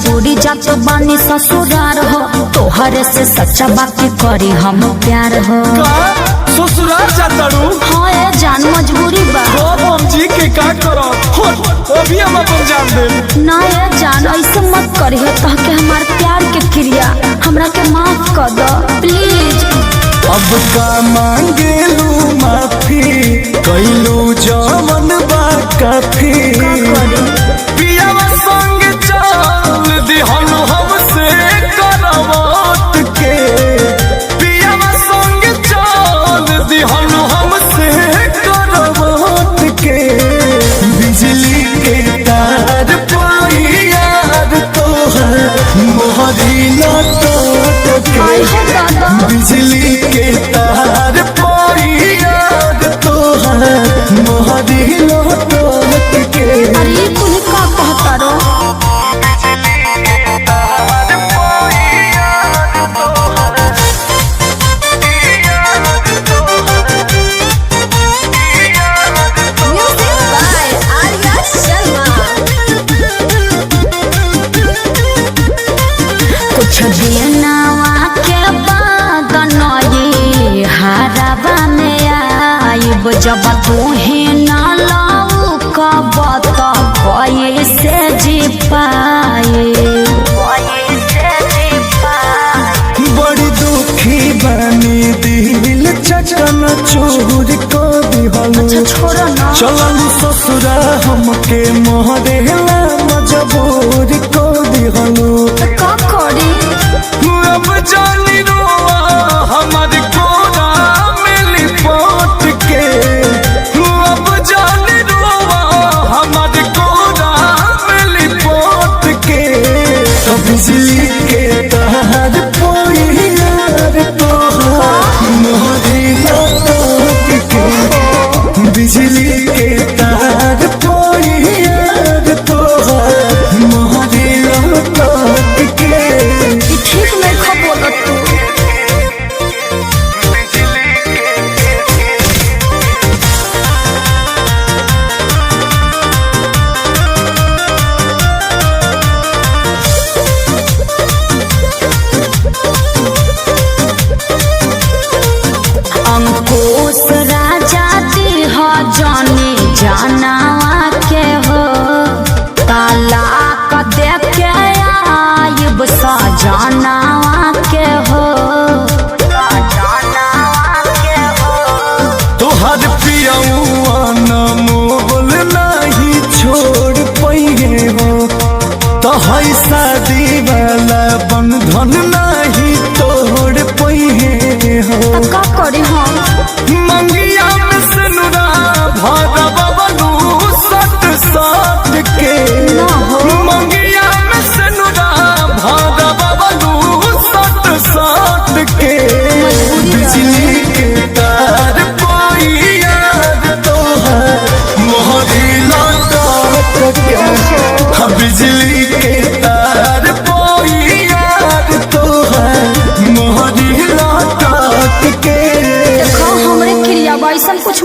मजबूरी जात बानी ससुरार हो तोहरे से सच्चा बाकी करी हम प्यार हो ससुराल जातारू हाँ ये जान मजबूरी बा हम जी के का करो अभी हम अपन जान दे ना ये जान ऐसे मत करिए कह के हमार प्यार के क्रिया हमरा के माफ कर दो प्लीज। अब का मांगेलू माफी कैलू जमन बा काफी पियावा संग चल दिहनु हमसे करवट के पियावा संग चल दिहनु हमसे करवट के बिजली के तार पाई यार तोहर मोहरी लटक के बिजली के तार पाई यार तोहर मोहरी लटक के। अरे कुल का कहता रो कुछ दिनवा के बाद नई हराबा में आइब जब तोहे ना लाऊ कब कैसे जी पाए बड़ी दुखी बनी दिल चचन चोर को दिहलू अच्छा छोड़ो ना चलू ससुरा हमके मोहरेला मजबूर को दिहलू का करी अब जानी रोआ हमारे कोरा मिली पोट के अब जानी रोआ हमारे कोरा मिली पोट के तो बिजली के तार पोई यार तोहर मोहरी लटक के बिजली के तार पोई यार तोहर मोहरी लटक के। ठीक नहीं खबर तू अंकुश राजा दी हो जाने जानावा के हो तालाक दे के आइब सजनावा के हो तोहर पियौआ न मोल नहीं छोड़ पैहे हो तोहर शादी वाला बंधन नहीं तोड़ पैहे हो का करी हम मंगिया में सिनुरा भरा बबलू सट सट के ना हो मंगिया में सिनुरा भरा बबलू सट सट के बिजली के तार पाई यार तोहर मोहरी लटक के बिजली के तार पाई यार तोहर मोहरी लटक के। देखो हमरे क्रिया बाइसन कुछ